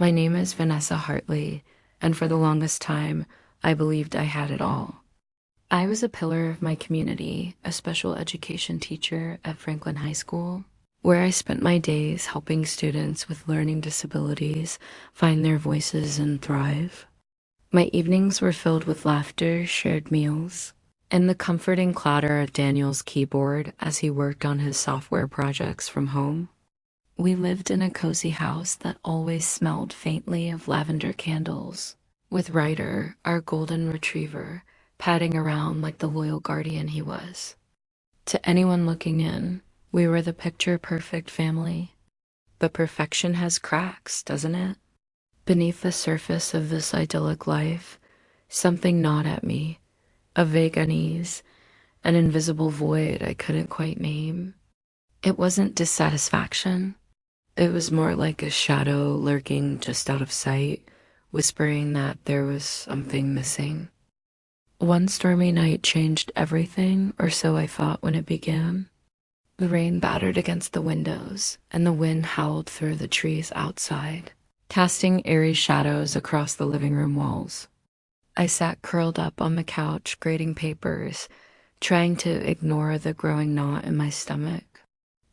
My name is Vanessa Hartley, and for the longest time, I believed I had it all. I was a pillar of my community, a special education teacher at Franklin High School, where I spent my days helping students with learning disabilities find their voices and thrive. My evenings were filled with laughter, shared meals, and the comforting clatter of Daniel's keyboard as he worked on his software projects from home. We lived in a cozy house that always smelled faintly of lavender candles, with Ryder, our golden retriever, padding around like the loyal guardian he was. To anyone looking in, we were the picture-perfect family. But perfection has cracks, doesn't it? Beneath the surface of this idyllic life, something gnawed at me, a vague unease, an invisible void I couldn't quite name. It wasn't dissatisfaction. It was more like a shadow lurking just out of sight, whispering that there was something missing. One stormy night changed everything, or so I thought when it began. The rain battered against the windows, and the wind howled through the trees outside, casting eerie shadows across the living room walls. I sat curled up on the couch, grading papers, trying to ignore the growing knot in my stomach.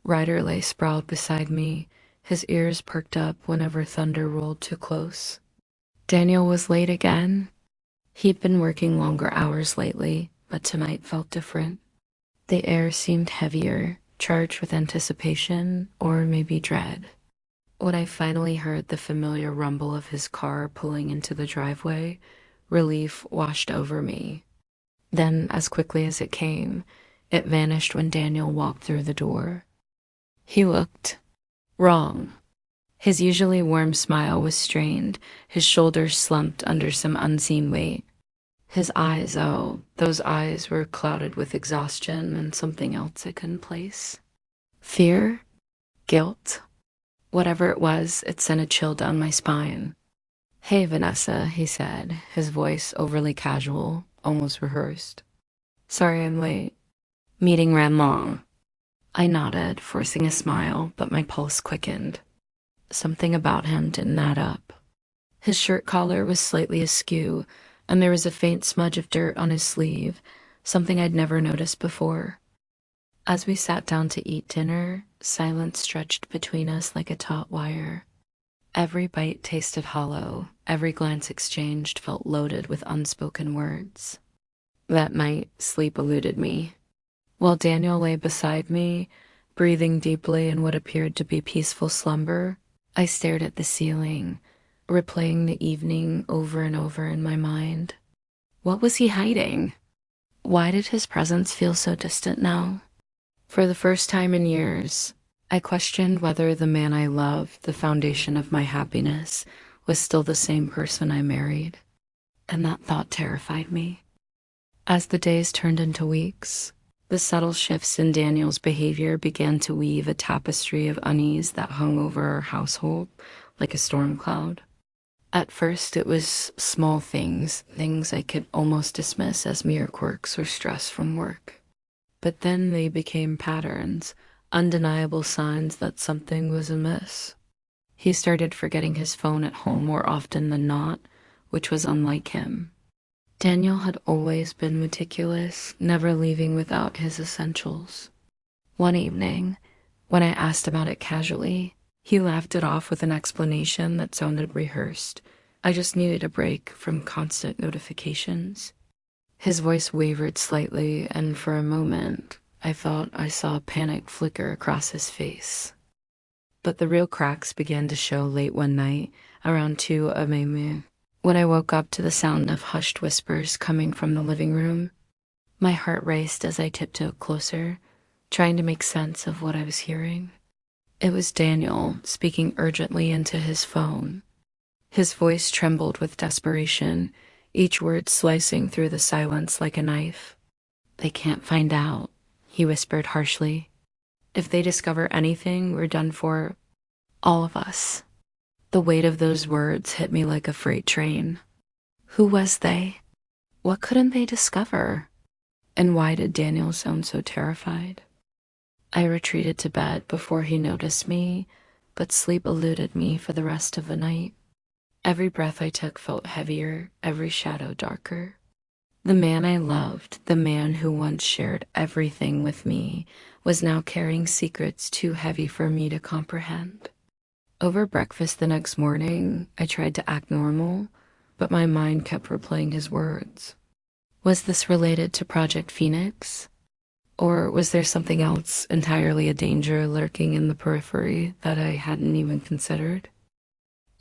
Ryder lay sprawled beside me, his ears perked up whenever thunder rolled too close. Daniel was late again. He'd been working longer hours lately, but tonight felt different. The air seemed heavier, charged with anticipation or maybe dread. When I finally heard the familiar rumble of his car pulling into the driveway, relief washed over me. Then, as quickly as it came, it vanished when Daniel walked through the door. He looked wrong. His usually warm smile was strained, his shoulders slumped under some unseen weight. His eyes, oh, those eyes were clouded with exhaustion and something else I couldn't place. Fear? Guilt? Whatever it was, it sent a chill down my spine. "Hey, Vanessa," he said, his voice overly casual, almost rehearsed. "Sorry I'm late. Meeting ran long." I nodded, forcing a smile, but my pulse quickened. Something about him didn't add up. His shirt collar was slightly askew, and there was a faint smudge of dirt on his sleeve, something I'd never noticed before. As we sat down to eat dinner, silence stretched between us like a taut wire. Every bite tasted hollow, every glance exchanged felt loaded with unspoken words. That night, sleep eluded me. While Daniel lay beside me, breathing deeply in what appeared to be peaceful slumber, I stared at the ceiling, replaying the evening over and over in my mind. What was he hiding? Why did his presence feel so distant now? For the first time in years, I questioned whether the man I loved, the foundation of my happiness, was still the same person I married, and that thought terrified me. As the days turned into weeks, the subtle shifts in Daniel's behavior began to weave a tapestry of unease that hung over our household like a storm cloud. At first, it was small things I could almost dismiss as mere quirks or stress from work. But then they became patterns, undeniable signs that something was amiss. He started forgetting his phone at home more often than not, which was unlike him. Daniel had always been meticulous, never leaving without his essentials. One evening, when I asked about it casually, he laughed it off with an explanation that sounded rehearsed. I just needed a break from constant notifications. His voice wavered slightly, and for a moment, I thought I saw a panic flicker across his face. But the real cracks began to show late one night, around 2 a.m. When I woke up to the sound of hushed whispers coming from the living room. My heart raced as I tiptoed closer, trying to make sense of what I was hearing. It was Daniel speaking urgently into his phone. His voice trembled with desperation, each word slicing through the silence like a knife. "They can't find out," he whispered harshly. "If they discover anything, we're done for. All of us." The weight of those words hit me like a freight train. Who was they? What couldn't they discover? And why did Daniel sound so terrified? I retreated to bed before he noticed me, but sleep eluded me for the rest of the night. Every breath I took felt heavier, every shadow darker. The man I loved, the man who once shared everything with me, was now carrying secrets too heavy for me to comprehend. Over breakfast the next morning, I tried to act normal, but my mind kept replaying his words. Was this related to Project Phoenix? Or was there something else, entirely a danger lurking in the periphery that I hadn't even considered?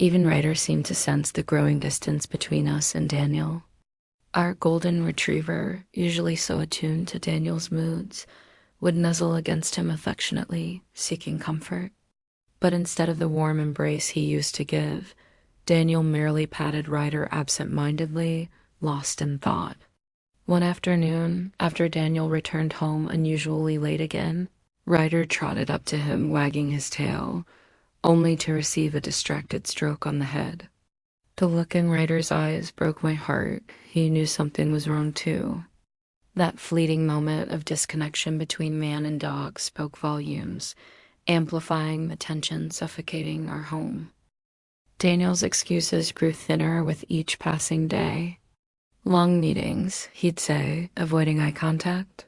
Even Ryder seemed to sense the growing distance between us and Daniel. Our golden retriever, usually so attuned to Daniel's moods, would nuzzle against him affectionately, seeking comfort. But instead of the warm embrace he used to give, Daniel merely patted Ryder absent-mindedly, lost in thought. One afternoon, after Daniel returned home unusually late again, Ryder trotted up to him, wagging his tail, only to receive a distracted stroke on the head. The look in Ryder's eyes broke my heart. He knew something was wrong too. That fleeting moment of disconnection between man and dog spoke volumes, amplifying the tension suffocating our home. Daniel's excuses grew thinner with each passing day. Long meetings, he'd say, avoiding eye contact.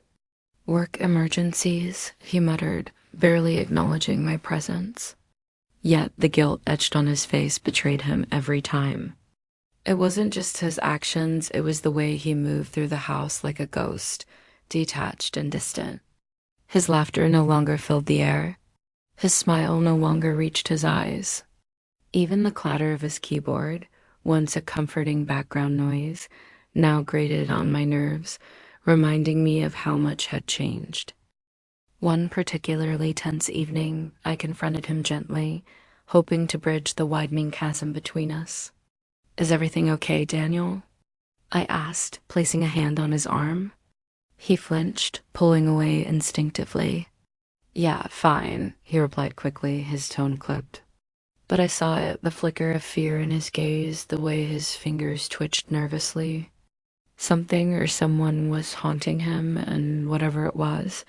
Work emergencies, he muttered, barely acknowledging my presence. Yet the guilt etched on his face betrayed him every time. It wasn't just his actions, it was the way he moved through the house like a ghost, detached and distant. His laughter no longer filled the air. His smile no longer reached his eyes. Even the clatter of his keyboard, once a comforting background noise, now grated on my nerves, reminding me of how much had changed. One particularly tense evening, I confronted him gently, hoping to bridge the widening chasm between us. "Is everything okay, Daniel?" I asked, placing a hand on his arm. He flinched, pulling away instinctively. "Yeah, fine," he replied quickly, his tone clipped. But I saw it, the flicker of fear in his gaze, the way his fingers twitched nervously. Something or someone was haunting him, and whatever it was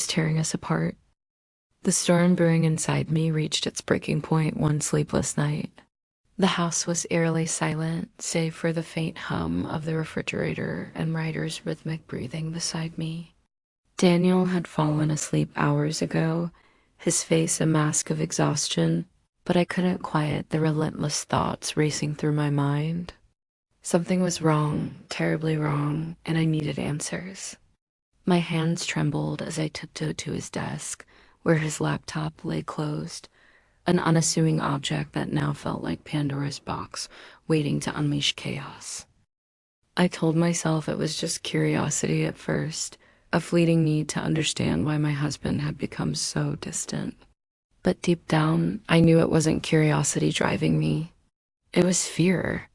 tearing us apart. The storm brewing inside me reached its breaking point one sleepless night. The house was eerily silent, save for the faint hum of the refrigerator and Ryder's rhythmic breathing beside me. Daniel had fallen asleep hours ago, his face a mask of exhaustion, but I couldn't quiet the relentless thoughts racing through my mind. Something was wrong, terribly wrong, and I needed answers. My hands trembled as I tiptoed to his desk, where his laptop lay closed, an unassuming object that now felt like Pandora's box, waiting to unleash chaos. I told myself it was just curiosity at first, a fleeting need to understand why my husband had become so distant. But deep down, I knew it wasn't curiosity driving me. It was fear.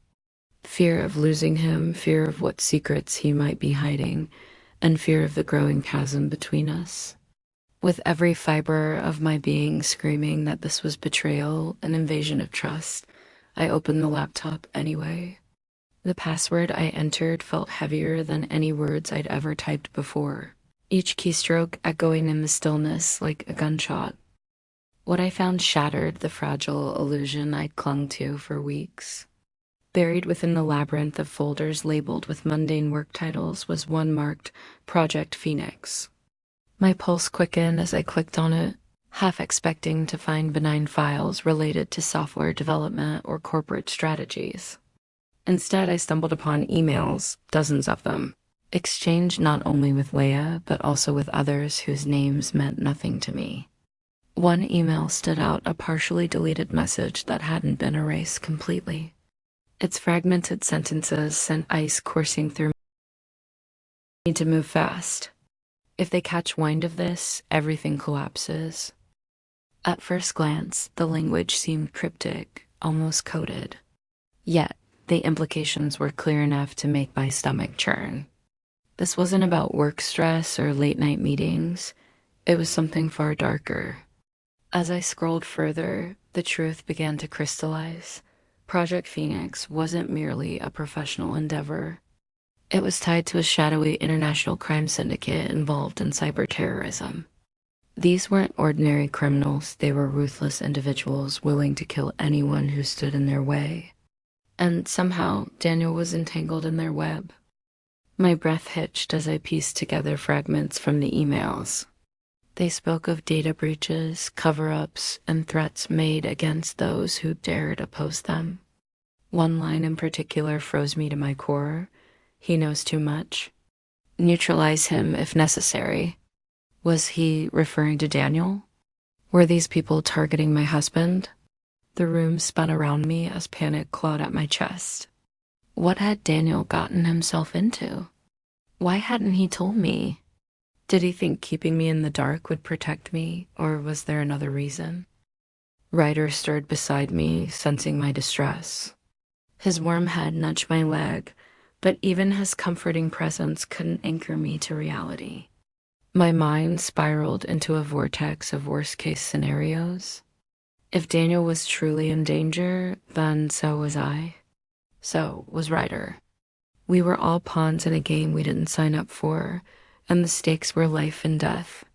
Fear of losing him, fear of what secrets he might be hiding, and fear of the growing chasm between us. With every fiber of my being screaming that this was betrayal, an invasion of trust, I opened the laptop anyway. The password I entered felt heavier than any words I'd ever typed before, each keystroke echoing in the stillness like a gunshot. What I found shattered the fragile illusion I'd clung to for weeks. Buried within the labyrinth of folders labeled with mundane work titles was one marked Project Phoenix. My pulse quickened as I clicked on it, half expecting to find benign files related to software development or corporate strategies. Instead, I stumbled upon emails, dozens of them, exchanged not only with Leia, but also with others whose names meant nothing to me. One email stood out, a partially deleted message that hadn't been erased completely. Its fragmented sentences sent ice coursing through me. Need to move fast. If they catch wind of this, everything collapses. At first glance, the language seemed cryptic, almost coded. Yet, the implications were clear enough to make my stomach churn. This wasn't about work stress or late-night meetings. It was something far darker. As I scrolled further, the truth began to crystallize. Project Phoenix wasn't merely a professional endeavor. It was tied to a shadowy international crime syndicate involved in cyberterrorism. These weren't ordinary criminals, they were ruthless individuals willing to kill anyone who stood in their way. And somehow Daniel was entangled in their web. My breath hitched as I pieced together fragments from the emails. They spoke of data breaches, cover-ups, and threats made against those who dared oppose them. One line in particular froze me to my core. He knows too much. Neutralize him if necessary. Was he referring to Daniel? Were these people targeting my husband? The room spun around me as panic clawed at my chest. What had Daniel gotten himself into? Why hadn't he told me? Did he think keeping me in the dark would protect me, or was there another reason? Ryder stirred beside me, sensing my distress. His warm head nudged my leg, but even his comforting presence couldn't anchor me to reality. My mind spiraled into a vortex of worst-case scenarios. If Daniel was truly in danger, then so was I. So was Ryder. We were all pawns in a game we didn't sign up for, and the stakes were life and death.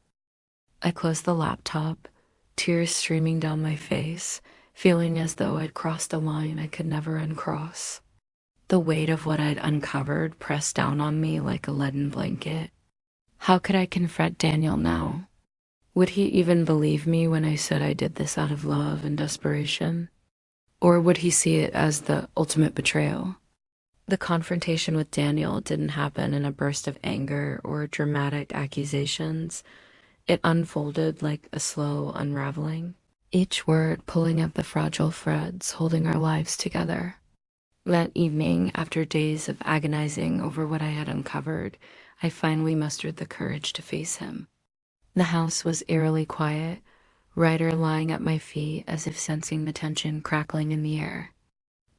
I closed the laptop, tears streaming down my face, feeling as though I'd crossed a line I could never uncross. The weight of what I'd uncovered pressed down on me like a leaden blanket. How could I confront Daniel now? Would he even believe me when I said I did this out of love and desperation? Or would he see it as the ultimate betrayal? The confrontation with Daniel didn't happen in a burst of anger or dramatic accusations. It unfolded like a slow unraveling, each word pulling at the fragile threads holding our lives together. That evening, after days of agonizing over what I had uncovered, I finally mustered the courage to face him. The house was eerily quiet, Ryder lying at my feet as if sensing the tension crackling in the air.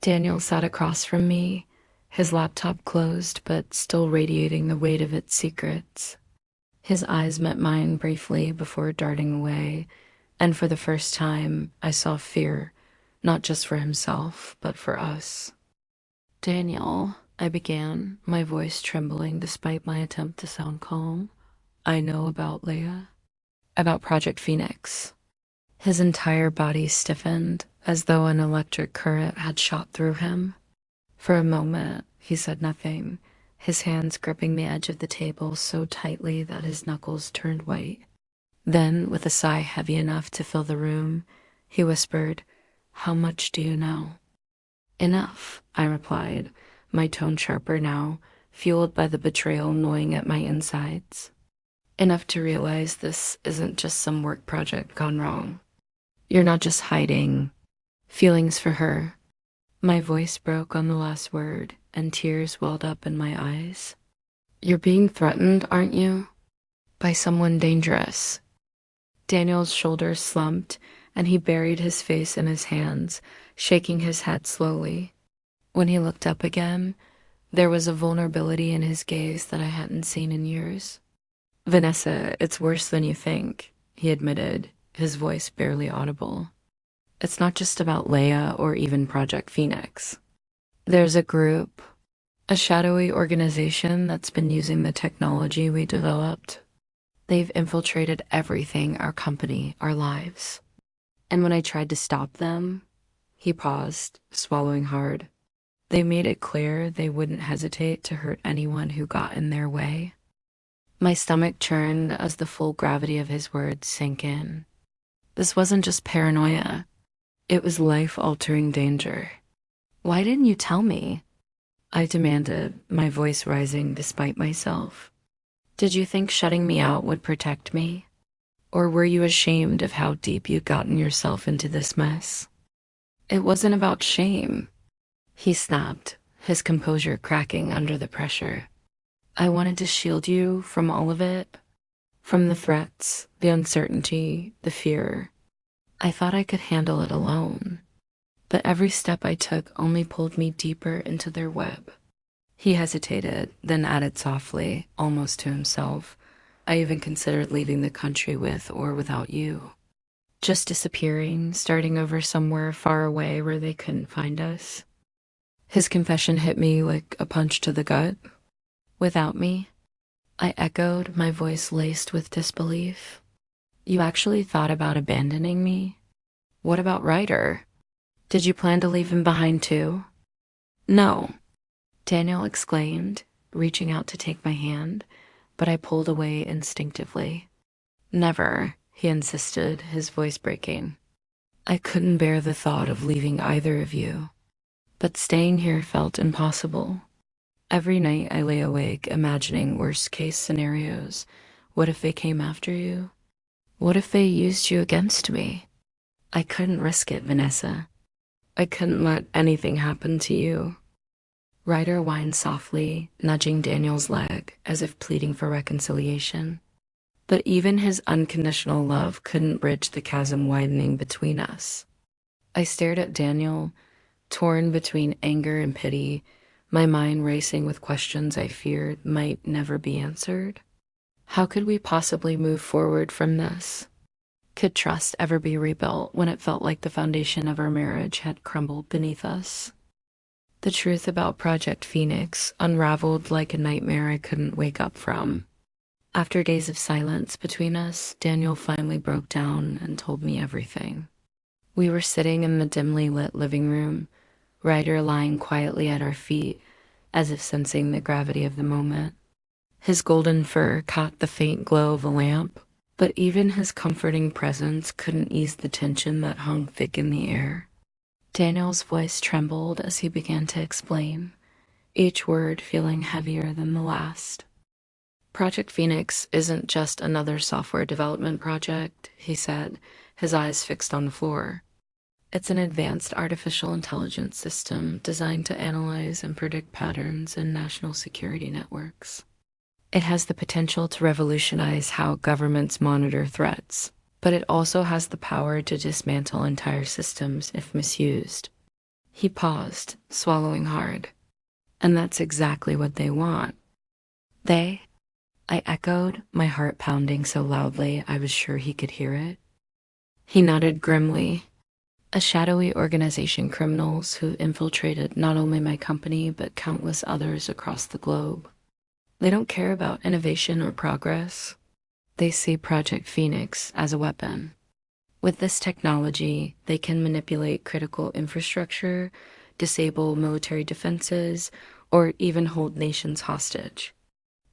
Daniel sat across from me, his laptop closed but still radiating the weight of its secrets. His eyes met mine briefly before darting away, and for the first time I saw fear, not just for himself, but for us. Daniel, I began, my voice trembling despite my attempt to sound calm. I know about Leia, about Project Phoenix. His entire body stiffened, as though an electric current had shot through him. For a moment, he said nothing, his hands gripping the edge of the table so tightly that his knuckles turned white. Then, with a sigh heavy enough to fill the room, he whispered, "How much do you know?" "Enough," I replied, my tone sharper now, fueled by the betrayal gnawing at my insides. "Enough to realize this isn't just some work project gone wrong. You're not just hiding feelings for her." My voice broke on the last word, and tears welled up in my eyes. "You're being threatened, aren't you? By someone dangerous." Daniel's shoulders slumped, and he buried his face in his hands, shaking his head slowly. When he looked up again, there was a vulnerability in his gaze that I hadn't seen in years. "Vanessa, it's worse than you think," he admitted, his voice barely audible. "It's not just about Leia or even Project Phoenix. There's a group, a shadowy organization that's been using the technology we developed. They've infiltrated everything, our company, our lives. And when I tried to stop them," he paused, swallowing hard, "they made it clear they wouldn't hesitate to hurt anyone who got in their way." My stomach churned as the full gravity of his words sank in. This wasn't just paranoia. It was life-altering danger. "Why didn't you tell me?" I demanded, my voice rising despite myself. "Did you think shutting me out would protect me? Or were you ashamed of how deep you'd gotten yourself into this mess?" "It wasn't about shame," he snapped, his composure cracking under the pressure. "I wanted to shield you from all of it, from the threats, the uncertainty, the fear. I thought I could handle it alone, but every step I took only pulled me deeper into their web." He hesitated, then added softly, almost to himself, "I even considered leaving the country with or without you. Just disappearing, starting over somewhere far away where they couldn't find us." His confession hit me like a punch to the gut. "Without me?" I echoed, my voice laced with disbelief. "You actually thought about abandoning me? What about Ryder? Did you plan to leave him behind too?" No, Daniel exclaimed, reaching out to take my hand, but I pulled away instinctively. Never, he insisted, his voice breaking. I couldn't bear the thought of leaving either of you, but staying here felt impossible. Every night I lay awake imagining worst-case scenarios. What if they came after you? What if they used you against me? I couldn't risk it, Vanessa. I couldn't let anything happen to you. Ryder whined softly, nudging Daniel's leg as if pleading for reconciliation. But even his unconditional love couldn't bridge the chasm widening between us. I stared at Daniel, torn between anger and pity, my mind racing with questions I feared might never be answered. How could we possibly move forward from this? Could trust ever be rebuilt when it felt like the foundation of our marriage had crumbled beneath us? The truth about Project Phoenix unraveled like a nightmare I couldn't wake up from. After days of silence between us, Daniel finally broke down and told me everything. We were sitting in the dimly lit living room, Ryder lying quietly at our feet, as if sensing the gravity of the moment. His golden fur caught the faint glow of a lamp, but even his comforting presence couldn't ease the tension that hung thick in the air. Daniel's voice trembled as he began to explain, each word feeling heavier than the last. Project Phoenix isn't just another software development project, he said, his eyes fixed on the floor. It's an advanced artificial intelligence system designed to analyze and predict patterns in national security networks. It has the potential to revolutionize how governments monitor threats, but it also has the power to dismantle entire systems if misused. He paused, swallowing hard. And that's exactly what they want. They? I echoed, my heart pounding so loudly I was sure he could hear it. He nodded grimly. A shadowy organization, criminals who infiltrated not only my company but countless others across the globe. They don't care about innovation or progress. They see Project Phoenix as a weapon. With this technology, they can manipulate critical infrastructure, disable military defenses, or even hold nations hostage.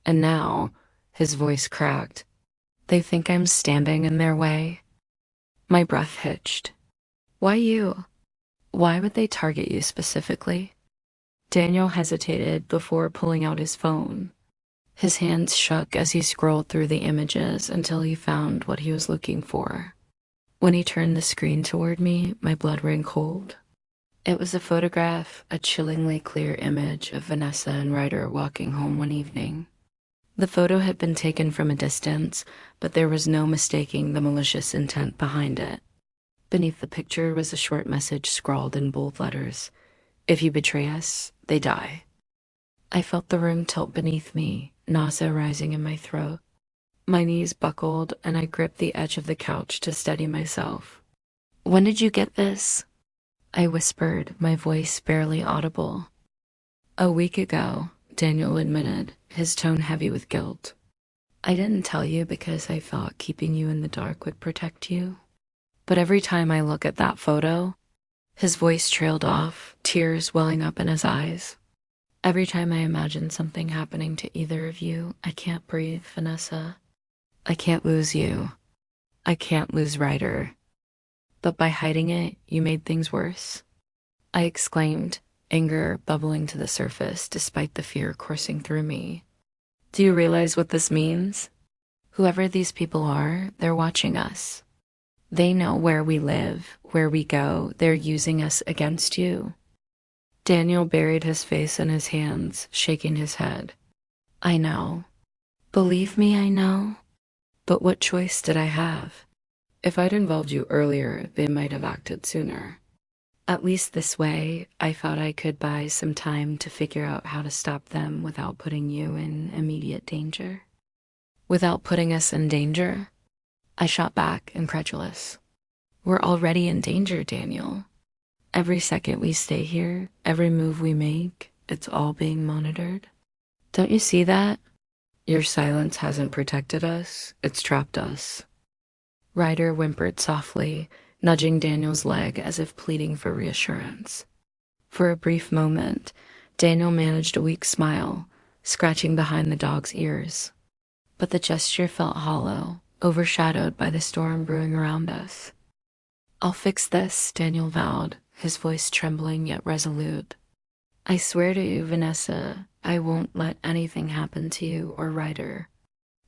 And now, his voice cracked, they think I'm standing in their way. My breath hitched. Why you? Why would they target you specifically? Daniel hesitated before pulling out his phone. His hands shook as he scrolled through the images until he found what he was looking for. When he turned the screen toward me, my blood ran cold. It was a photograph, a chillingly clear image of Vanessa and Ryder walking home one evening. The photo had been taken from a distance, but there was no mistaking the malicious intent behind it. Beneath the picture was a short message scrawled in bold letters. If you betray us, they die. I felt the room tilt beneath me, nausea rising in my throat. My knees buckled, and I gripped the edge of the couch to steady myself. When did you get this? I whispered, my voice barely audible. A week ago, Daniel admitted, his tone heavy with guilt. I didn't tell you because I thought keeping you in the dark would protect you. But every time I look at that photo, his voice trailed off, tears welling up in his eyes. Every time I imagine something happening to either of you, I can't breathe, Vanessa. I can't lose you. I can't lose Ryder. But by hiding it, you made things worse. I exclaimed, anger bubbling to the surface despite the fear coursing through me. Do you realize what this means? Whoever these people are, they're watching us. They know where we live, where we go. They're using us against you. Daniel buried his face in his hands, shaking his head. I know. Believe me, I know. But what choice did I have? If I'd involved you earlier, they might have acted sooner. At least this way, I thought I could buy some time to figure out how to stop them without putting you in immediate danger. Without putting us in danger? I shot back, incredulous. We're already in danger, Daniel. Every second we stay here, every move we make, it's all being monitored. Don't you see that? Your silence hasn't protected us, it's trapped us. Ryder whimpered softly, nudging Daniel's leg as if pleading for reassurance. For a brief moment, Daniel managed a weak smile, scratching behind the dog's ears. But the gesture felt hollow, overshadowed by the storm brewing around us. "I'll fix this," Daniel vowed, his voice trembling yet resolute. "I swear to you, Vanessa, I won't let anything happen to you or Ryder.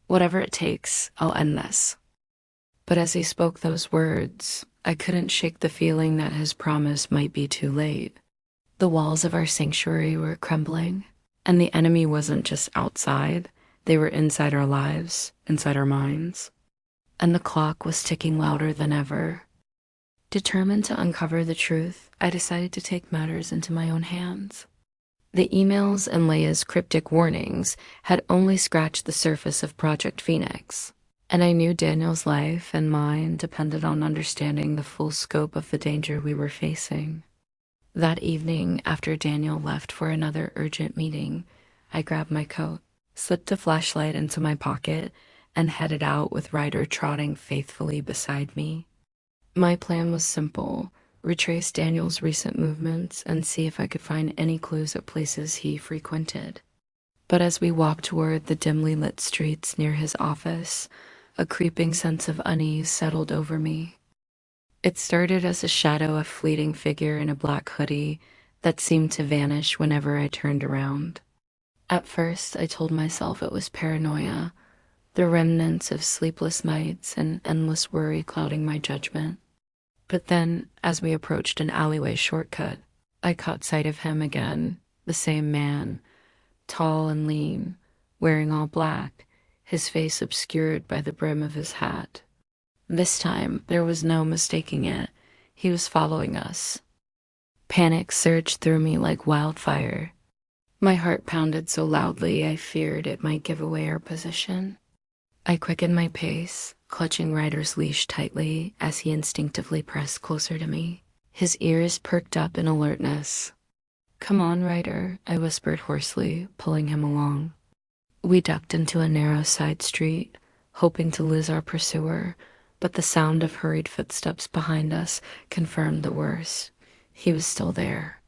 Whatever it takes, I'll end this." But as he spoke those words, I couldn't shake the feeling that his promise might be too late. The walls of our sanctuary were crumbling, and the enemy wasn't just outside, they were inside our lives, inside our minds. And the clock was ticking louder than ever. Determined to uncover the truth, I decided to take matters into my own hands. The emails and Leia's cryptic warnings had only scratched the surface of Project Phoenix, and I knew Daniel's life and mine depended on understanding the full scope of the danger we were facing. That evening, after Daniel left for another urgent meeting, I grabbed my coat, slipped a flashlight into my pocket, and headed out with Ryder trotting faithfully beside me. My plan was simple: retrace Daniel's recent movements and see if I could find any clues at places he frequented. But as we walked toward the dimly lit streets near his office, a creeping sense of unease settled over me. It started as a shadow of fleeting figure in a black hoodie that seemed to vanish whenever I turned around. At first, I told myself it was paranoia, the remnants of sleepless nights and endless worry clouding my judgment. But then, as we approached an alleyway shortcut, I caught sight of him again, the same man, tall and lean, wearing all black, his face obscured by the brim of his hat. This time, there was no mistaking it. He was following us. Panic surged through me like wildfire. My heart pounded so loudly I feared it might give away our position. I quickened my pace, clutching Ryder's leash tightly as he instinctively pressed closer to me, his ears perked up in alertness. "Come on, Ryder," I whispered hoarsely, pulling him along. We ducked into a narrow side street, hoping to lose our pursuer, but the sound of hurried footsteps behind us confirmed the worst. He was still there.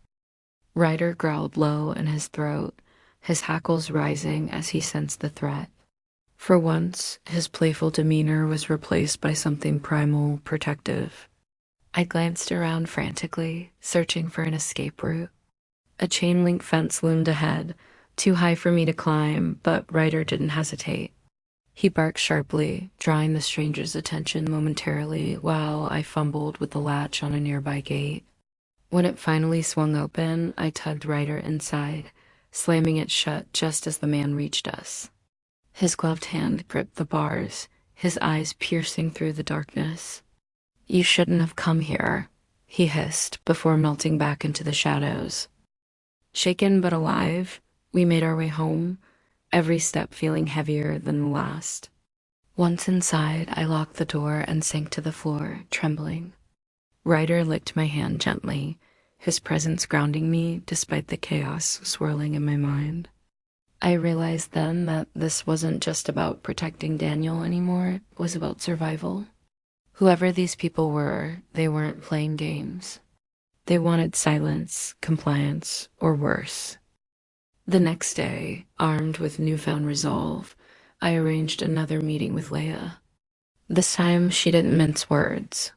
Ryder growled low in his throat, his hackles rising as he sensed the threat. For once, his playful demeanor was replaced by something primal, protective. I glanced around frantically, searching for an escape route. A chain-link fence loomed ahead, too high for me to climb, but Ryder didn't hesitate. He barked sharply, drawing the stranger's attention momentarily while I fumbled with the latch on a nearby gate. When it finally swung open, I tugged Ryder inside, slamming it shut just as the man reached us. His gloved hand gripped the bars, his eyes piercing through the darkness. "You shouldn't have come here," he hissed before melting back into the shadows. Shaken but alive, we made our way home, every step feeling heavier than the last. Once inside, I locked the door and sank to the floor, trembling. Ryder licked my hand gently, his presence grounding me despite the chaos swirling in my mind. I realized then that this wasn't just about protecting Daniel anymore, it was about survival. Whoever these people were, they weren't playing games. They wanted silence, compliance, or worse. The next day, armed with newfound resolve, I arranged another meeting with Leia. This time, she didn't mince words.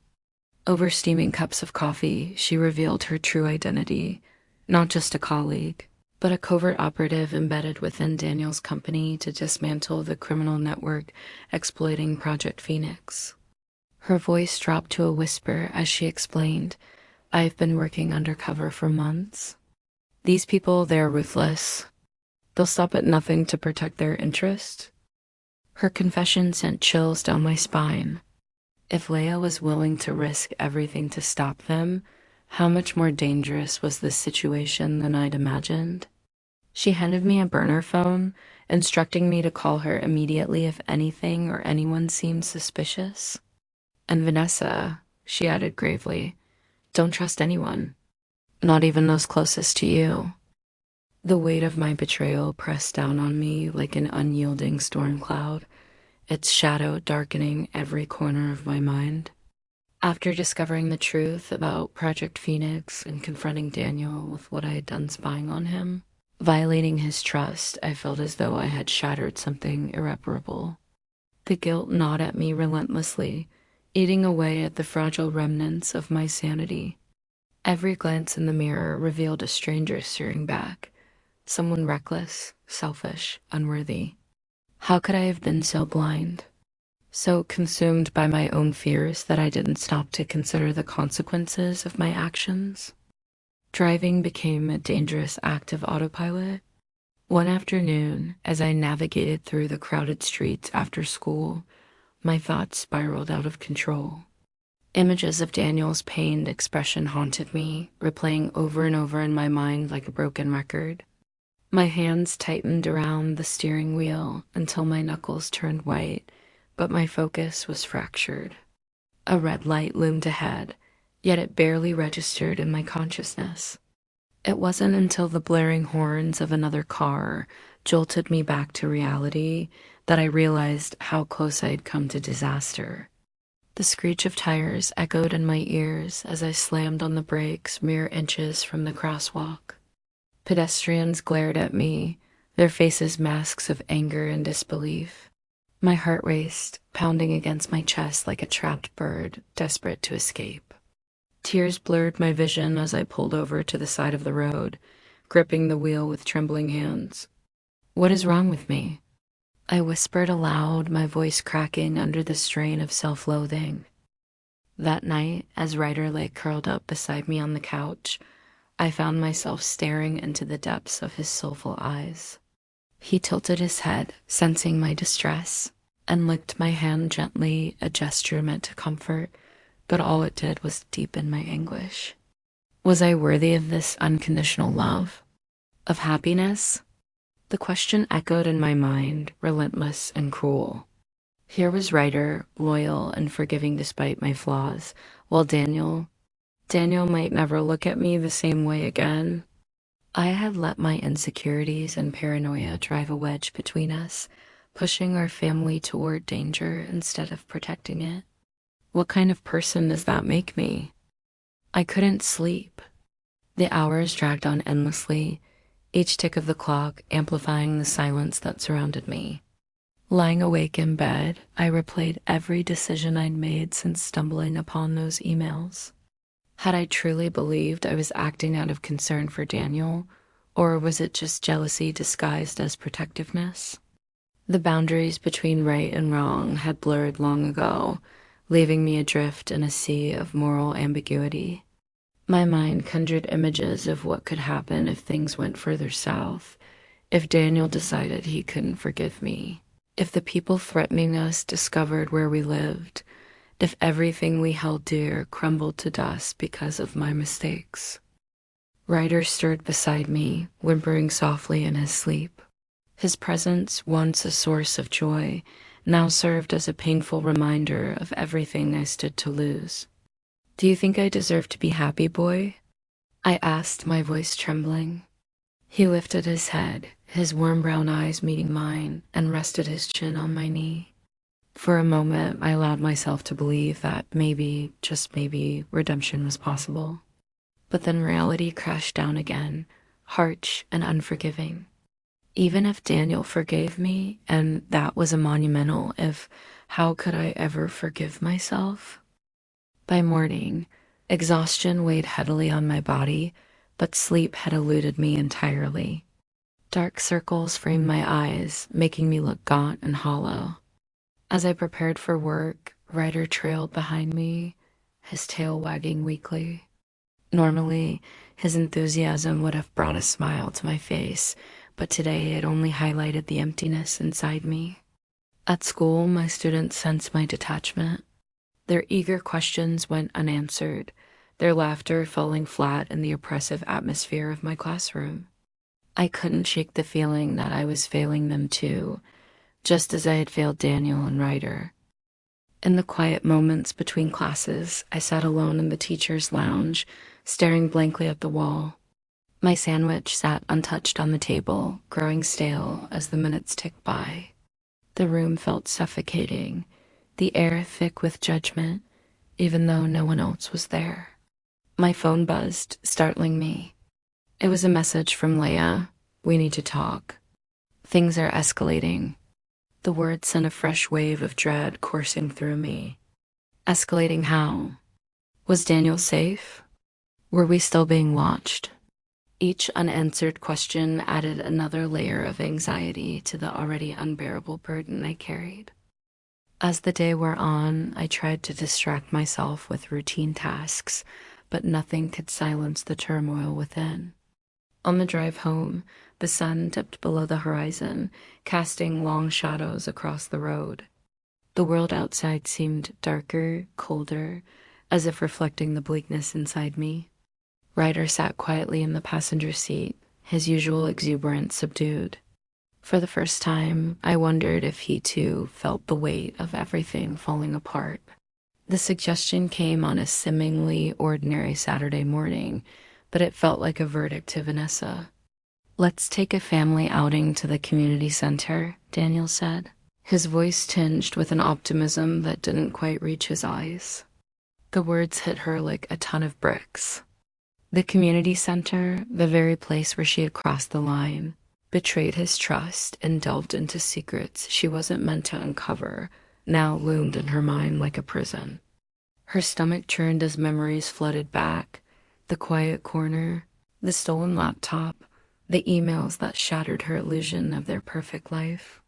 Over steaming cups of coffee, she revealed her true identity, not just a colleague, but a covert operative embedded within Daniel's company to dismantle the criminal network exploiting Project Phoenix. Her voice dropped to a whisper as she explained, "I've been working undercover for months. These people, they're ruthless. They'll stop at nothing to protect their interest." Her confession sent chills down my spine. If Leia was willing to risk everything to stop them, how much more dangerous was this situation than I'd imagined? She handed me a burner phone, instructing me to call her immediately if anything or anyone seemed suspicious. "And Vanessa," she added gravely, "don't trust anyone, not even those closest to you." The weight of my betrayal pressed down on me like an unyielding storm cloud, its shadow darkening every corner of my mind. After discovering the truth about Project Phoenix and confronting Daniel with what I had done spying on him, violating his trust, I felt as though I had shattered something irreparable. The guilt gnawed at me relentlessly, eating away at the fragile remnants of my sanity. Every glance in the mirror revealed a stranger staring back, someone reckless, selfish, unworthy. How could I have been so blind? So consumed by my own fears that I didn't stop to consider the consequences of my actions. Driving became a dangerous act of autopilot. One afternoon, as I navigated through the crowded streets after school, my thoughts spiraled out of control. Images of Daniel's pained expression haunted me, replaying over and over in my mind like a broken record. My hands tightened around the steering wheel until my knuckles turned white, but my focus was fractured. A red light loomed ahead, yet it barely registered in my consciousness. It wasn't until the blaring horns of another car jolted me back to reality that I realized how close I had come to disaster. The screech of tires echoed in my ears as I slammed on the brakes mere inches from the crosswalk. Pedestrians glared at me, their faces masks of anger and disbelief. My heart raced, pounding against my chest like a trapped bird, desperate to escape. Tears blurred my vision as I pulled over to the side of the road, gripping the wheel with trembling hands. "What is wrong with me?" I whispered aloud, my voice cracking under the strain of self-loathing. That night, as Ryder lay curled up beside me on the couch, I found myself staring into the depths of his soulful eyes. He tilted his head, sensing my distress, and licked my hand gently, a gesture meant to comfort, but all it did was deepen my anguish. Was I worthy of this unconditional love? Of happiness? The question echoed in my mind, relentless and cruel. Here was Ryder, loyal and forgiving despite my flaws, while Daniel might never look at me the same way again. I had let my insecurities and paranoia drive a wedge between us, pushing our family toward danger instead of protecting it. What kind of person does that make me? I couldn't sleep. The hours dragged on endlessly, each tick of the clock amplifying the silence that surrounded me. Lying awake in bed, I replayed every decision I'd made since stumbling upon those emails. Had I truly believed I was acting out of concern for Daniel, or was it just jealousy disguised as protectiveness? The boundaries between right and wrong had blurred long ago, leaving me adrift in a sea of moral ambiguity. My mind conjured images of what could happen if things went further south, if Daniel decided he couldn't forgive me, if the people threatening us discovered where we lived, if everything we held dear crumbled to dust because of my mistakes. Ryder stirred beside me, whimpering softly in his sleep. His presence, once a source of joy, now served as a painful reminder of everything I stood to lose. "Do you think I deserve to be happy, boy?" I asked, my voice trembling. He lifted his head, his warm brown eyes meeting mine, and rested his chin on my knee. For a moment, I allowed myself to believe that maybe, just maybe, redemption was possible. But then reality crashed down again, harsh and unforgiving. Even if Daniel forgave me, and that was a monumental if, how could I ever forgive myself? By morning, exhaustion weighed heavily on my body, but sleep had eluded me entirely. Dark circles framed my eyes, making me look gaunt and hollow. As I prepared for work, Ryder trailed behind me, his tail wagging weakly. Normally, his enthusiasm would have brought a smile to my face, but today it only highlighted the emptiness inside me. At school, my students sensed my detachment. Their eager questions went unanswered, their laughter falling flat in the oppressive atmosphere of my classroom. I couldn't shake the feeling that I was failing them too, just as I had failed Daniel and Ryder. In the quiet moments between classes, I sat alone in the teacher's lounge, staring blankly at the wall. My sandwich sat untouched on the table, growing stale as the minutes ticked by. The room felt suffocating, the air thick with judgment, even though no one else was there. My phone buzzed, startling me. It was a message from Leia. "We need to talk. Things are escalating." The words sent a fresh wave of dread coursing through me. Escalating how? Was Daniel safe? Were we still being watched? Each unanswered question added another layer of anxiety to the already unbearable burden I carried. As the day wore on, I tried to distract myself with routine tasks, but nothing could silence the turmoil within. On the drive home, the sun dipped below the horizon, casting long shadows across the road. The world outside seemed darker, colder, as if reflecting the bleakness inside me. Ryder sat quietly in the passenger seat, his usual exuberance subdued. For the first time, I wondered if he too felt the weight of everything falling apart. The suggestion came on a seemingly ordinary Saturday morning, but it felt like a verdict to Vanessa. "Let's take a family outing to the community center," Daniel said, his voice tinged with an optimism that didn't quite reach his eyes. The words hit her like a ton of bricks. The community center, the very place where she had crossed the line, betrayed his trust and delved into secrets she wasn't meant to uncover, now loomed in her mind like a prison. Her stomach churned as memories flooded back. The quiet corner, the stolen laptop, the emails that shattered her illusion of their perfect life.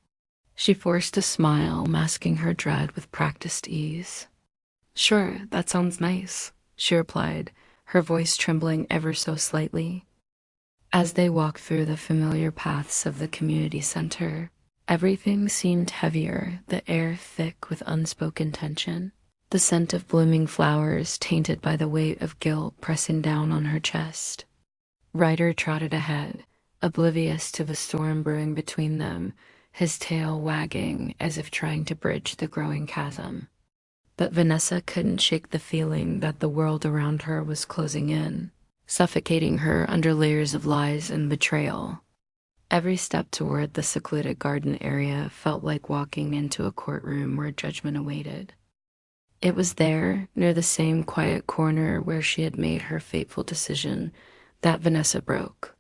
She forced a smile, masking her dread with practiced ease. "Sure, that sounds nice," she replied, her voice trembling ever so slightly. As they walked through the familiar paths of the community center, everything seemed heavier, the air thick with unspoken tension. The scent of blooming flowers tainted by the weight of guilt pressing down on her chest. Ryder trotted ahead, oblivious to the storm brewing between them, his tail wagging as if trying to bridge the growing chasm. But Vanessa couldn't shake the feeling that the world around her was closing in, suffocating her under layers of lies and betrayal. Every step toward the secluded garden area felt like walking into a courtroom where judgment awaited. It was there, near the same quiet corner where she had made her fateful decision, that Vanessa broke.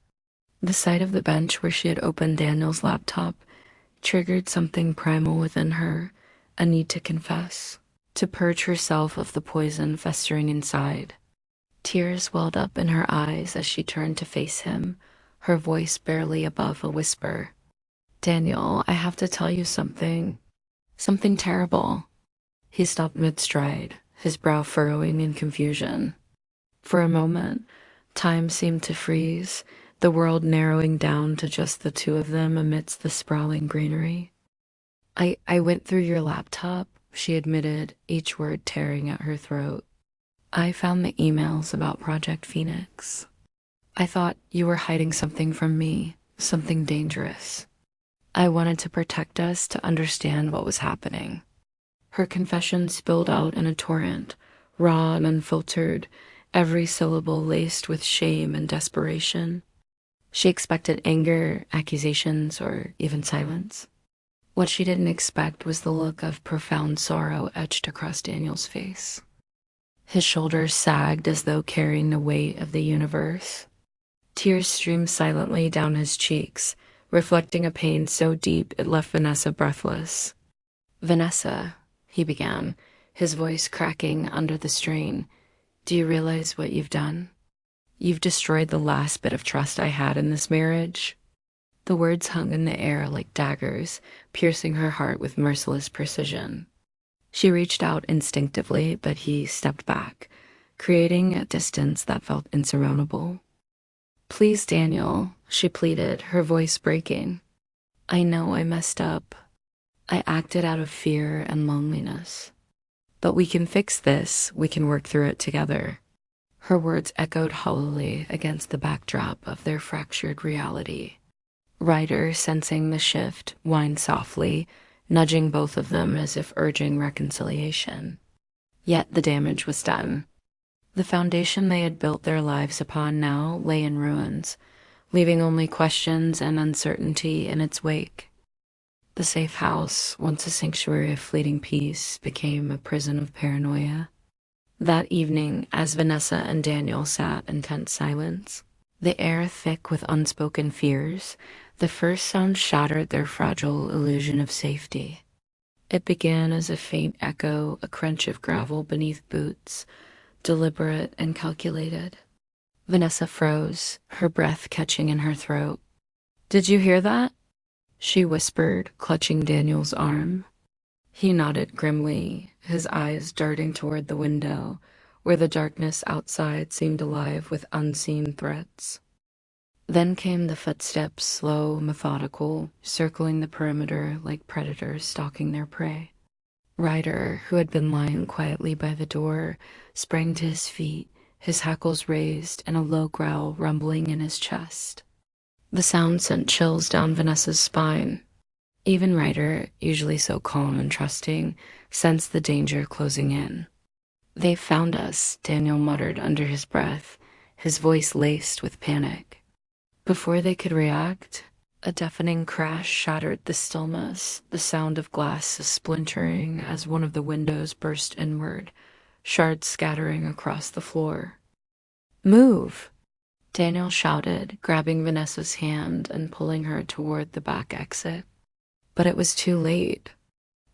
The sight of the bench where she had opened Daniel's laptop triggered something primal within her, a need to confess, to purge herself of the poison festering inside. Tears welled up in her eyes as she turned to face him, her voice barely above a whisper. "Daniel, I have to tell you something. Something terrible." He stopped mid-stride, his brow furrowing in confusion. For a moment, time seemed to freeze, the world narrowing down to just the two of them amidst the sprawling greenery. I went through your laptop," she admitted, each word tearing at her throat. "I found the emails about Project Phoenix. I thought you were hiding something from me, something dangerous. I wanted to protect us, to understand what was happening." Her confession spilled out in a torrent, raw and unfiltered, every syllable laced with shame and desperation. She expected anger, accusations, or even silence. What she didn't expect was the look of profound sorrow etched across Daniel's face. His shoulders sagged as though carrying the weight of the universe. Tears streamed silently down his cheeks, reflecting a pain so deep it left Vanessa breathless. "Vanessa," he began, his voice cracking under the strain, "do you realize what you've done? You've destroyed the last bit of trust I had in this marriage." The words hung in the air like daggers, piercing her heart with merciless precision. She reached out instinctively, but he stepped back, creating a distance that felt insurmountable. "Please, Daniel," she pleaded, her voice breaking. "I know I messed up. I acted out of fear and loneliness. But we can fix this, we can work through it together." Her words echoed hollowly against the backdrop of their fractured reality. Ryder, sensing the shift, whined softly, nudging both of them as if urging reconciliation. Yet the damage was done. The foundation they had built their lives upon now lay in ruins, leaving only questions and uncertainty in its wake. The safe house, once a sanctuary of fleeting peace, became a prison of paranoia. That evening, as Vanessa and Daniel sat in tense silence, the air thick with unspoken fears, the first sound shattered their fragile illusion of safety. It began as a faint echo, a crunch of gravel beneath boots, deliberate and calculated. Vanessa froze, her breath catching in her throat. "Did you hear that?" she whispered, clutching Daniel's arm. He nodded grimly, his eyes darting toward the window, where the darkness outside seemed alive with unseen threats. Then came the footsteps, slow, methodical, circling the perimeter like predators stalking their prey. Ryder, who had been lying quietly by the door, sprang to his feet, his hackles raised and a low growl rumbling in his chest. The sound sent chills down Vanessa's spine. Even Ryder, usually so calm and trusting, sensed the danger closing in. "They found us," Daniel muttered under his breath, his voice laced with panic. Before they could react, a deafening crash shattered the stillness, the sound of glass splintering as one of the windows burst inward, shards scattering across the floor. "Move!" Daniel shouted, grabbing Vanessa's hand and pulling her toward the back exit. But it was too late.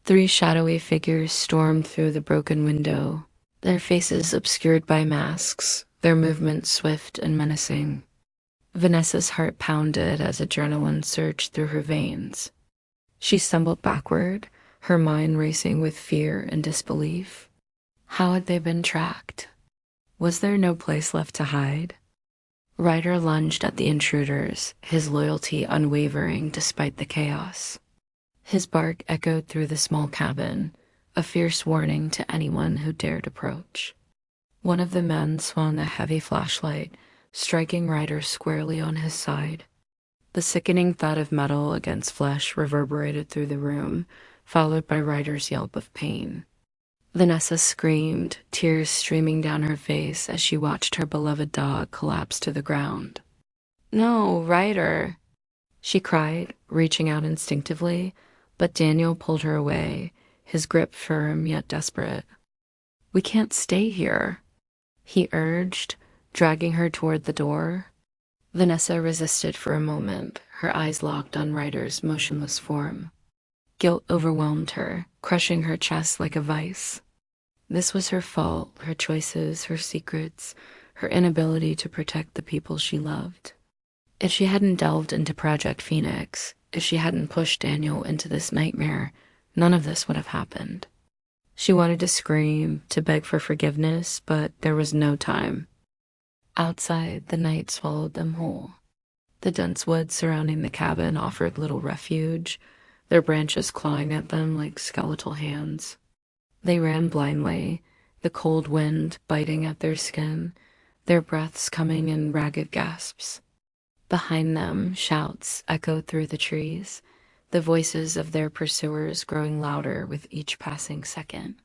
3 shadowy figures stormed through the broken window, their faces obscured by masks, their movements swift and menacing. Vanessa's heart pounded as adrenaline surged through her veins. She stumbled backward, her mind racing with fear and disbelief. How had they been tracked? Was there no place left to hide? Ryder lunged at the intruders, his loyalty unwavering despite the chaos. His bark echoed through the small cabin, a fierce warning to anyone who dared approach. One of the men swung a heavy flashlight, striking Ryder squarely on his side. The sickening thud of metal against flesh reverberated through the room, followed by Ryder's yelp of pain. Vanessa screamed, tears streaming down her face as she watched her beloved dog collapse to the ground. "No, Ryder!" she cried, reaching out instinctively, but Daniel pulled her away, his grip firm yet desperate. "We can't stay here," he urged, dragging her toward the door. Vanessa resisted for a moment, her eyes locked on Ryder's motionless form. Guilt overwhelmed her, crushing her chest like a vice. This was her fault, her choices, her secrets, her inability to protect the people she loved. If she hadn't delved into Project Phoenix, if she hadn't pushed Daniel into this nightmare, none of this would have happened. She wanted to scream, to beg for forgiveness, but there was no time. Outside, the night swallowed them whole. The dense woods surrounding the cabin offered little refuge, their branches clawing at them like skeletal hands. They ran blindly, the cold wind biting at their skin, their breaths coming in ragged gasps. Behind them, shouts echoed through the trees, the voices of their pursuers growing louder with each passing second.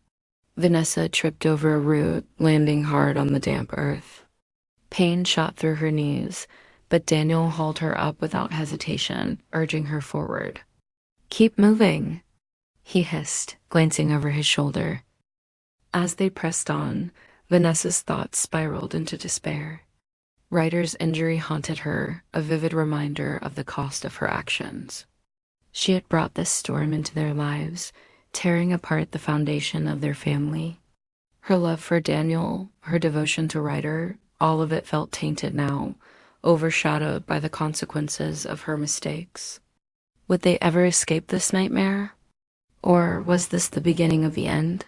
Vanessa tripped over a root, landing hard on the damp earth. Pain shot through her knees, but Daniel hauled her up without hesitation, urging her forward. "Keep moving," he hissed, glancing over his shoulder. As they pressed on, Vanessa's thoughts spiraled into despair. Ryder's injury haunted her, a vivid reminder of the cost of her actions. She had brought this storm into their lives, tearing apart the foundation of their family. Her love for Daniel, her devotion to Ryder, all of it felt tainted now, overshadowed by the consequences of her mistakes. Would they ever escape this nightmare? Or was this the beginning of the end?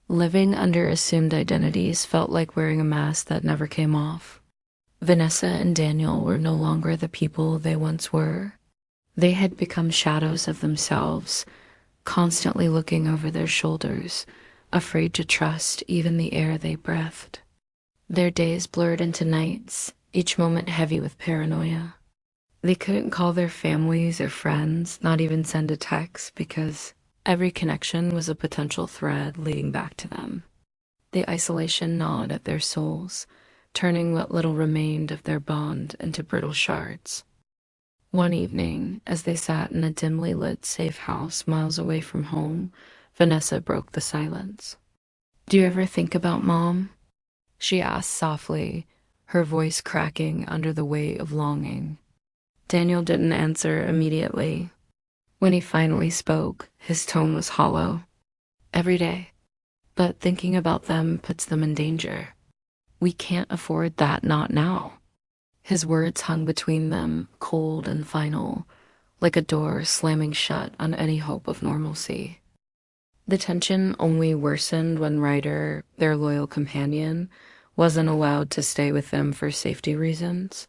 Living under assumed identities felt like wearing a mask that never came off. Vanessa and Daniel were no longer the people they once were. They had become shadows of themselves, constantly looking over their shoulders, afraid to trust even the air they breathed. Their days blurred into nights, each moment heavy with paranoia. They couldn't call their families or friends, not even send a text, because every connection was a potential thread leading back to them. The isolation gnawed at their souls, turning what little remained of their bond into brittle shards. One evening, as they sat in a dimly lit safe house miles away from home, Vanessa broke the silence. Do you ever think about Mom? She asked softly, her voice cracking under the weight of longing. Daniel didn't answer immediately. When he finally spoke, his tone was hollow. Every day. But thinking about them puts them in danger. We can't afford that, not now. His words hung between them, cold and final, like a door slamming shut on any hope of normalcy. The tension only worsened when Ryder, their loyal companion, wasn't allowed to stay with them for safety reasons.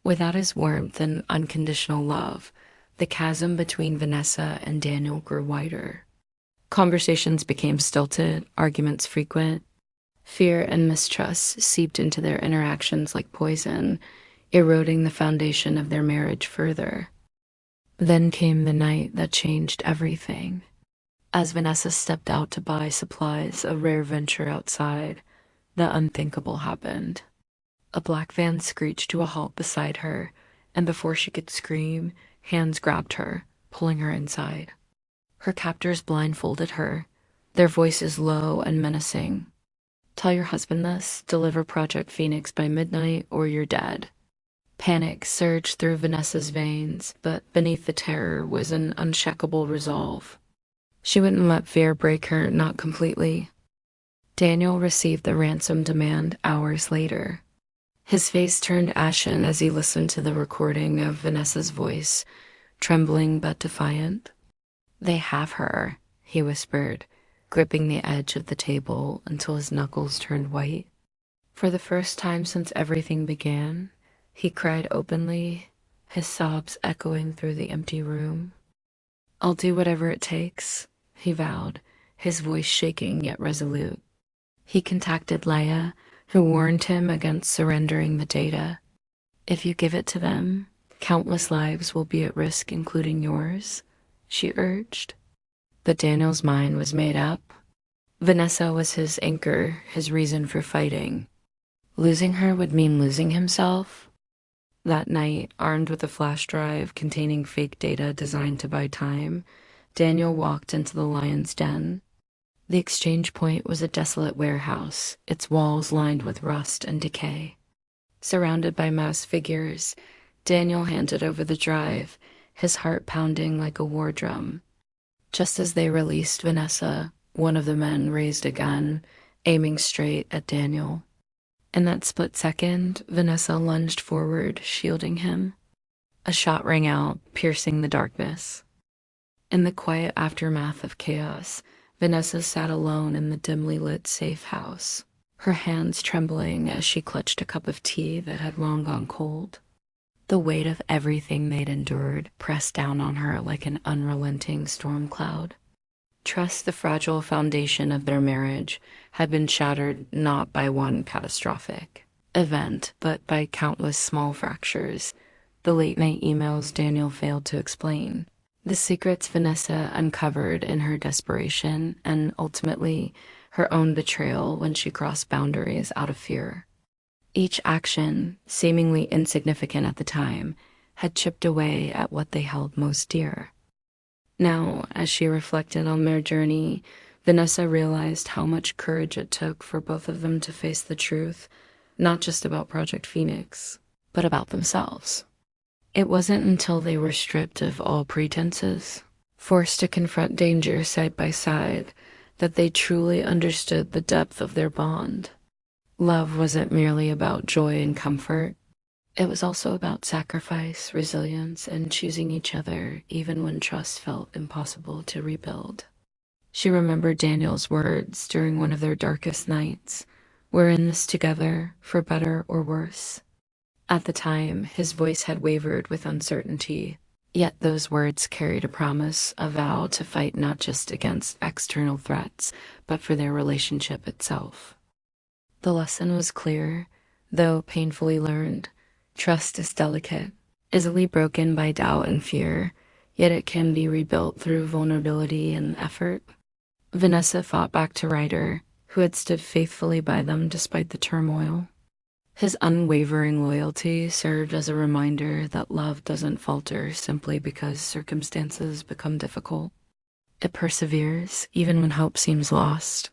Without his warmth and unconditional love, the chasm between Vanessa and Daniel grew wider. Conversations became stilted, arguments frequent. Fear and mistrust seeped into their interactions like poison, eroding the foundation of their marriage further. Then came the night that changed everything. As Vanessa stepped out to buy supplies, a rare venture outside, the unthinkable happened. A black van screeched to a halt beside her, and before she could scream, hands grabbed her, pulling her inside. Her captors blindfolded her, their voices low and menacing. Tell your husband this, deliver Project Phoenix by midnight, or you're dead. Panic surged through Vanessa's veins, but beneath the terror was an unshakable resolve. She wouldn't let fear break her, not completely. Daniel received the ransom demand hours later. His face turned ashen as he listened to the recording of Vanessa's voice, trembling but defiant. They have her, he whispered, gripping the edge of the table until his knuckles turned white. For the first time since everything began, he cried openly, his sobs echoing through the empty room. I'll do whatever it takes, he vowed, his voice shaking yet resolute. He contacted Leia, who warned him against surrendering the data. If you give it to them, countless lives will be at risk, including yours, she urged. But Daniel's mind was made up. Vanessa was his anchor, his reason for fighting. Losing her would mean losing himself. That night, armed with a flash drive containing fake data designed to buy time, Daniel walked into the lion's den. The exchange point was a desolate warehouse, its walls lined with rust and decay. Surrounded by masked figures, Daniel handed over the drive, his heart pounding like a war drum. Just as they released Vanessa, one of the men raised a gun, aiming straight at Daniel. In that split second, Vanessa lunged forward, shielding him. A shot rang out, piercing the darkness. In the quiet aftermath of chaos, Vanessa sat alone in the dimly lit safe house, her hands trembling as she clutched a cup of tea that had long gone cold. The weight of everything they'd endured pressed down on her like an unrelenting storm cloud. Trust, the fragile foundation of their marriage, had been shattered not by one catastrophic event, but by countless small fractures, the late-night emails Daniel failed to explain, the secrets Vanessa uncovered in her desperation, and ultimately her own betrayal when she crossed boundaries out of fear. Each action, seemingly insignificant at the time, had chipped away at what they held most dear. Now, as she reflected on their journey, Vanessa realized how much courage it took for both of them to face the truth, not just about Project Phoenix, but about themselves. It wasn't until they were stripped of all pretenses, forced to confront danger side by side, that they truly understood the depth of their bond. Love wasn't merely about joy and comfort. It was also about sacrifice, resilience, and choosing each other even when trust felt impossible to rebuild. She remembered Daniel's words during one of their darkest nights. We're in this together, for better or worse. At the time, his voice had wavered with uncertainty, yet those words carried a promise, a vow to fight not just against external threats, but for their relationship itself. The lesson was clear, though painfully learned. Trust is delicate, easily broken by doubt and fear, yet it can be rebuilt through vulnerability and effort. Vanessa fought back to Ryder, who had stood faithfully by them despite the turmoil. His unwavering loyalty served as a reminder that love doesn't falter simply because circumstances become difficult. It perseveres, even when hope seems lost.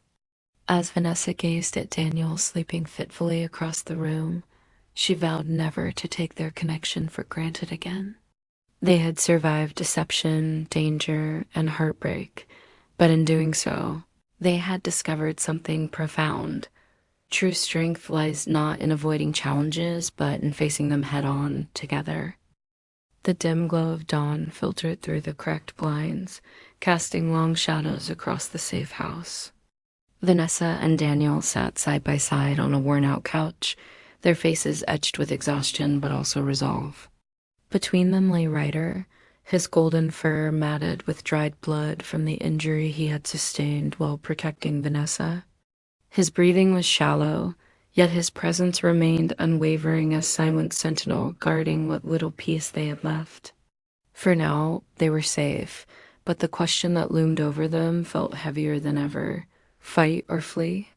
As Vanessa gazed at Daniel sleeping fitfully across the room, she vowed never to take their connection for granted again. They had survived deception, danger, and heartbreak, but in doing so, they had discovered something profound. True strength lies not in avoiding challenges, but in facing them head on together. The dim glow of dawn filtered through the cracked blinds, casting long shadows across the safe house. Vanessa and Daniel sat side by side on a worn-out couch, their faces etched with exhaustion but also resolve. Between them lay Ryder, his golden fur matted with dried blood from the injury he had sustained while protecting Vanessa. His breathing was shallow, yet his presence remained unwavering as silent sentinel guarding what little peace they had left. For now, they were safe, but the question that loomed over them felt heavier than ever. Fight or flee?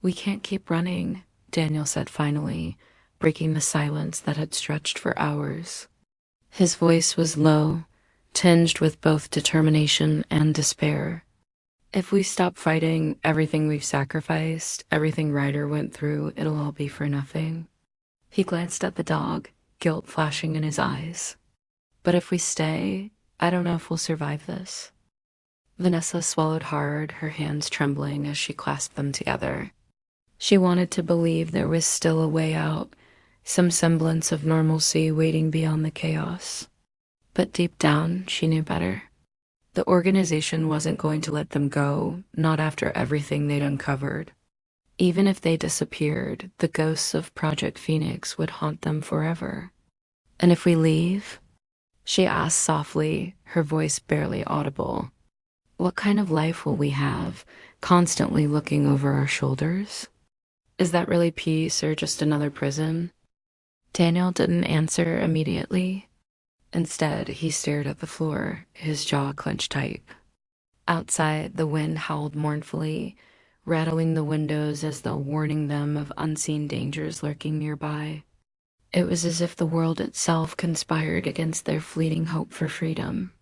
"We can't keep running," Daniel said finally, breaking the silence that had stretched for hours. His voice was low, tinged with both determination and despair. "If we stop fighting, everything we've sacrificed, everything Ryder went through, it'll all be for nothing." He glanced at the dog, guilt flashing in his eyes. "But if we stay, I don't know if we'll survive this." Vanessa swallowed hard, her hands trembling as she clasped them together. She wanted to believe there was still a way out, some semblance of normalcy waiting beyond the chaos. But deep down, she knew better. The organization wasn't going to let them go, not after everything they'd uncovered. Even if they disappeared, the ghosts of Project Phoenix would haunt them forever. "And if we leave?" she asked softly, her voice barely audible. "What kind of life will we have, constantly looking over our shoulders? Is that really peace or just another prison?" Daniel didn't answer immediately. Instead, he stared at the floor, his jaw clenched tight. Outside, the wind howled mournfully, rattling the windows as though warning them of unseen dangers lurking nearby. It was as if the world itself conspired against their fleeting hope for freedom.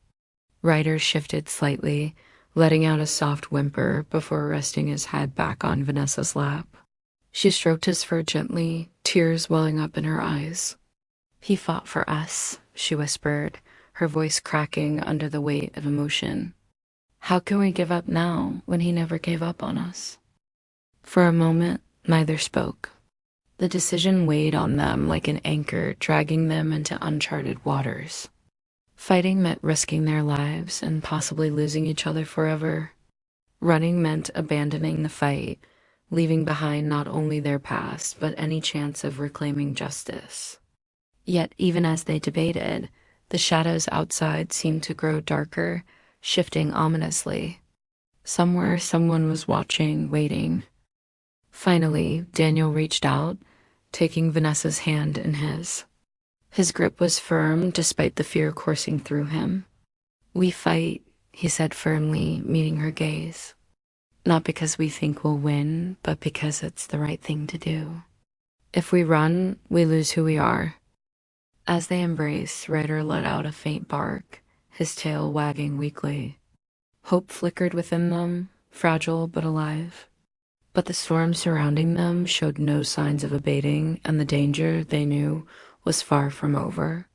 Ryder shifted slightly, letting out a soft whimper before resting his head back on Vanessa's lap. She stroked his fur gently, tears welling up in her eyes. "He fought for us," she whispered, her voice cracking under the weight of emotion. "How can we give up now when he never gave up on us?" For a moment, neither spoke. The decision weighed on them like an anchor dragging them into uncharted waters. Fighting meant risking their lives and possibly losing each other forever. Running meant abandoning the fight, leaving behind not only their past, but any chance of reclaiming justice. Yet even as they debated, the shadows outside seemed to grow darker, shifting ominously. Somewhere someone was watching, waiting. Finally, Daniel reached out, taking Vanessa's hand in his. His grip was firm despite the fear coursing through him. "We fight," he said firmly, meeting her gaze. "Not because we think we'll win, but because it's the right thing to do. If we run, we lose who we are." As they embraced, Ryder let out a faint bark, his tail wagging weakly. Hope flickered within them, fragile but alive. But the storm surrounding them showed no signs of abating, and the danger, they knew, was far from over.